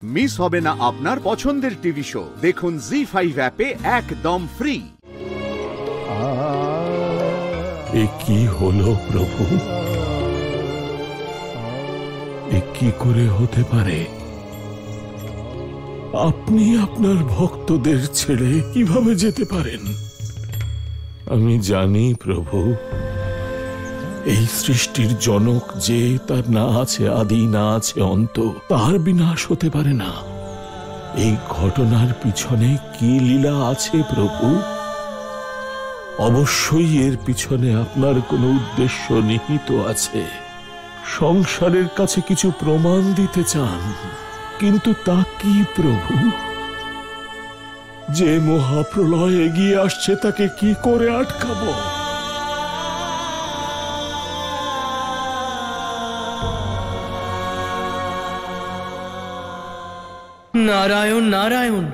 Miss হবে না আপনার পছন্দের টিভি শো। দেখুন জি5 অ্যাপে একদম ফ্রি। এ কি হলো প্রভু? এ কি করে হতে পারে? আপনি আপনার ভক্তদের ছেড়ে কিভাবে যেতে পারেন? আমি জানি প্রভু, এই সৃষ্টির জনক যে, তার না আছে আদি না আছে অন্ত, তার বিনাশ হতে পারে না। এই ঘটনার পিছনে কি লীলা আছে প্রভু? অবশ্যই এর পিছনে আপনার কোনো উদ্দেশ্য নিহিত আছে। সংসারের কাছে কিছু প্রমাণ দিতে চান, কিন্তু তা কি প্রভু? যে মহাপ্রলয় এগিয়ে আসছে তাকে কি করে আটকাবো? নারায়ণ নারায়ণ।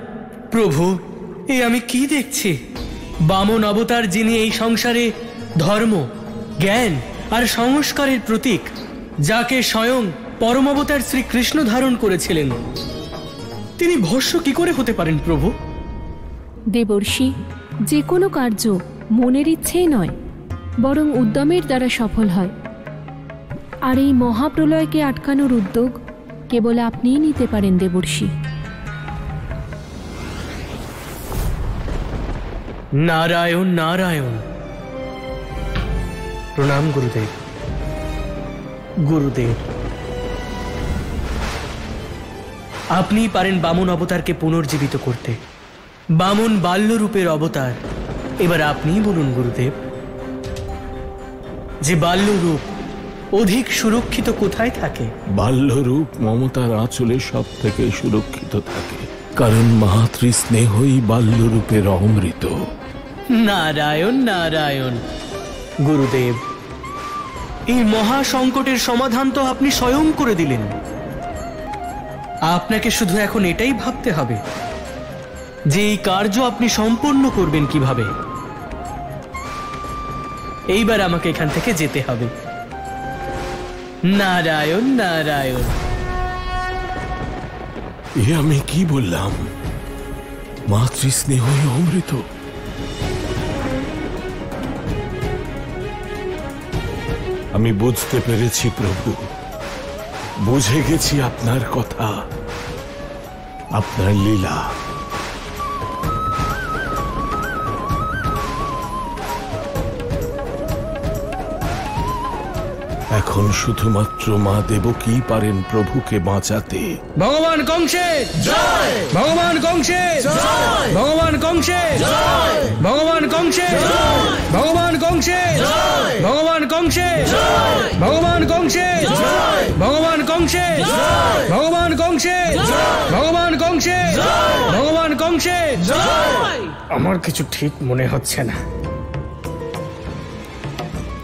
প্রভু, এ আমি কি দেখছি? বামন অবতার, যিনি এই সংসারে ধর্ম, জ্ঞান আর সংস্কারের প্রতীক, যাকে স্বয়ং পরম অবতার শ্রীকৃষ্ণ ধারণ করেছিলেন, তিনি ভস্ম কি করে হতে পারেন প্রভু? দেবর্ষি, যে কোনো কার্য মনের ইচ্ছেই নয়, বরং উদ্যমের দ্বারা সফল হয়। আর এই মহাপ্রলয়কে আটকানোর উদ্যোগ কেবল আপনিই নিতে পারেন দেবর্ষি। নারায়ণ নারায়ণ। প্রণাম গুরুদেব। গুরুদেব, আপনিই পারেন বামন অবতারকে পুনর্জীবিত করতে। বামন বাল্যরূপের অবতার। এবার আপনিই বলুন গুরুদেব, যে বাল্যরূপ অধিক সুরক্ষিত কোথায় থাকে? বাল্যরূপ মমতার আঁচলে সব থেকে সুরক্ষিত থাকে, কারণ মাতৃ স্নেহই বাল্যরূপের অমৃত। নারায়ণ নারায়ণ। গুরুদেব, এই মহা সংকটের সমাধান তো আপনি স্বয়ং করে দিলেন। আপনাকে শুধু এখন এটাই ভাবতে হবে যে এই কার্য আপনি সম্পন্ন করবেন কিভাবে। এইবার আমাকে এখান থেকে যেতে হবে। নারায়ণ নারায়ণ। এ আমি কি বললাম? মাতৃ স্নেহই অমৃত। আমি বুঝতে পেরেছি প্রভু, বুঝে গেছি আপনার কথা, আপনার লীলা। এখন শুধুমাত্র মা দেবকী পারেন প্রভুকে বাঁচাতে। ভগবান কংসের জয়! ভগবান কংসের জয়! ভগবান কংসের জয়! ভগবান কংসের জয়! ভগবান কংসের জয়! ভগবান কংসের জয়! ভগবান কংসের জয়! ভগবান কংসের জয়! ভগবান কংসের জয়! ভগবান কংসের জয়! ভগবান কংসের জয়! আমার কিছু ঠিক মনে হচ্ছে না।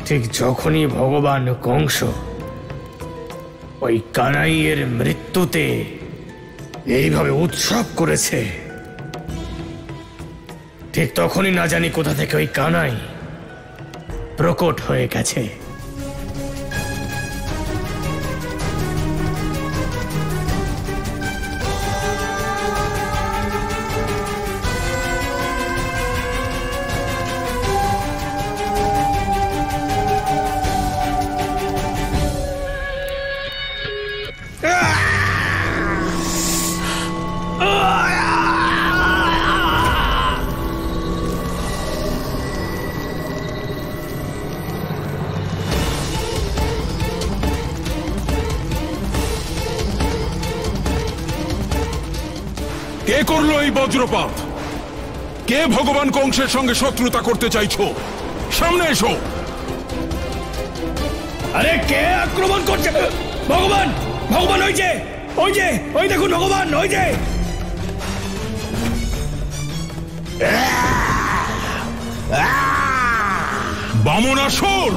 ঠিক যখনই ভগবান কংস ওই কানাইয়ের মৃত্যুতে এইভাবে উৎসব করেছে, ঠিক তখনই না জানি কোথা থেকে ওই কানাই প্রকট হয়ে গেছে। কে করলো এই বজ্রপাত? কে ভগবান কংসের সঙ্গে শত্রুতা করতে চাইছো? সামনে এসো। আরে কে আক্রমণ করছে? ভগবান! ভগবান! ওই যে, ওই যে, ওই দেখুন ভগবান, ওই যে। বামনাসুর!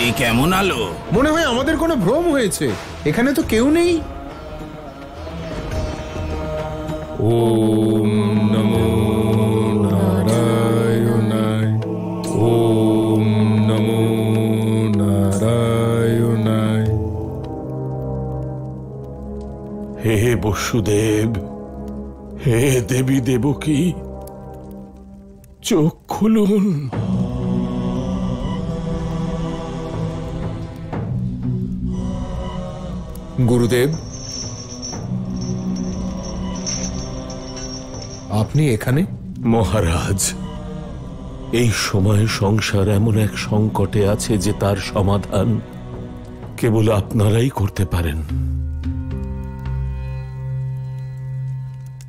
এ কেমন আলো? মনে হয় আমাদের কোনো ভ্রম হয়েছে, এখানে তো কেউ নেই। ওম নমো নারায়ণায়, ওম নমো নারায়ণায়। হে বসুদেব, হে দেবী দেবকী, চোখ খুলুন। গুরুদেব, আপনি এখানে? মহারাজ, এই সময় সংসার এমন এক সংকটে আছে যে তার সমাধান কেবল আপনারাই করতে পারেন।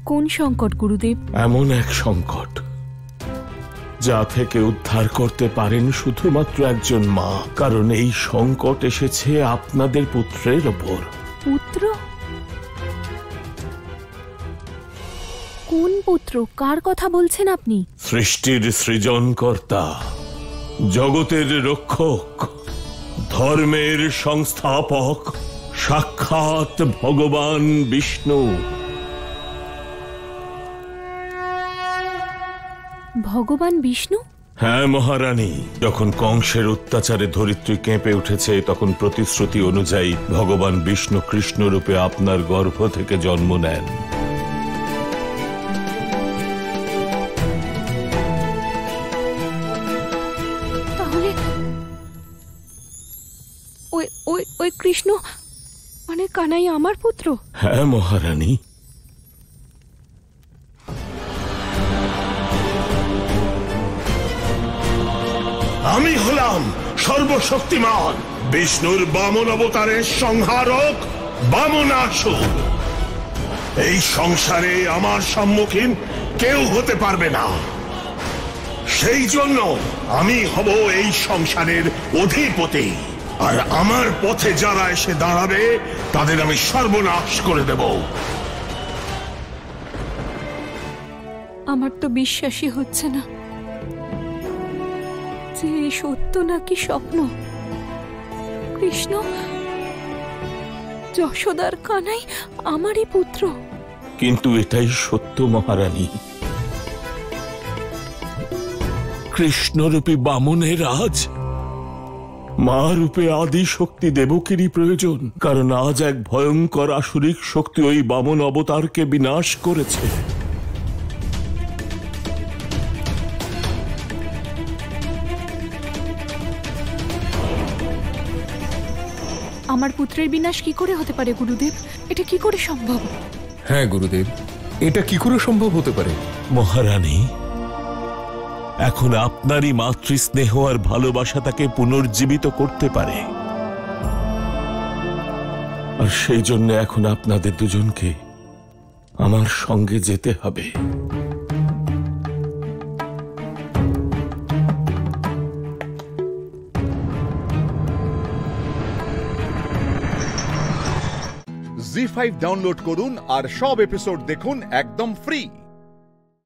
কোন সংকট গুরুদেব? এমন এক সংকট যা থেকে উদ্ধার করতে পারেন শুধুমাত্র একজন মা, কারণ এই সংকট এসেছে আপনাদের পুত্রের ওপর। পুত্র? কোন পুত্র? কার কথা বলছেন আপনি? সৃষ্টির সৃজনকর্তা, জগতের রক্ষক, ধর্মের সংস্থাপক, সাক্ষাৎ ভগবান বিষ্ণু। ভগবান বিষ্ণু? হ্যাঁ মহারানী, যখন কংসের অত্যাচারে ধরিত্রী কেঁপে উঠেছে তখন প্রতিশ্রুতি অনুযায়ী ভগবান বিষ্ণু কৃষ্ণ রূপে আপনার গর্ভ থেকে জন্ম নেন। তাহলে ওই কৃষ্ণ মানে কানাই আমার পুত্র? হ্যাঁ মহারানী। আমি হলাম সর্বশক্তিমান বিষ্ণুর বামন অবতারের সংহারক বামনাসুর। এই সংসারে আমার সম্মুখীন কেউ হতে পারবে না, সেই জন্য আমি হব এই সংসারের অধিপতি। আর আমার পথে যারা এসে দাঁড়াবে তাদের আমি সর্বনাশ করে দেব। আমার তো বিশ্বাসই হচ্ছে না যে এই সত্য নাকি স্বপ্ন। কৃষ্ণ, যশোদার কানাই আমারই পুত্র। কিন্তু এটাই সত্য মহারানী। কৃষ্ণরূপী বামনের আজ মা রূপে আদি শক্তি দেবকীরই প্রয়োজন, কারণ আজ এক ভয়ঙ্কর আসুরিক শক্তি ওই বামন অবতারকে বিনাশ করেছে। আমার পুত্রের বিনাশ কি করে হতে পারে গুরুদেব? এটা কি করে সম্ভব? হ্যাঁ গুরুদেব, এটা কি করে সম্ভব হতে পারে? মহারানী, এখন আপনারই মাতৃস্নেহ আর ভালোবাসা তাকে পুনর্জীবিত করতে পারে, আর সেই জন্য এখন আপনাদের দুজনকে আমার সঙ্গে যেতে হবে। জি5 ডাউনলোড করুন আর সব এপিসোড দেখুন একদম ফ্রি।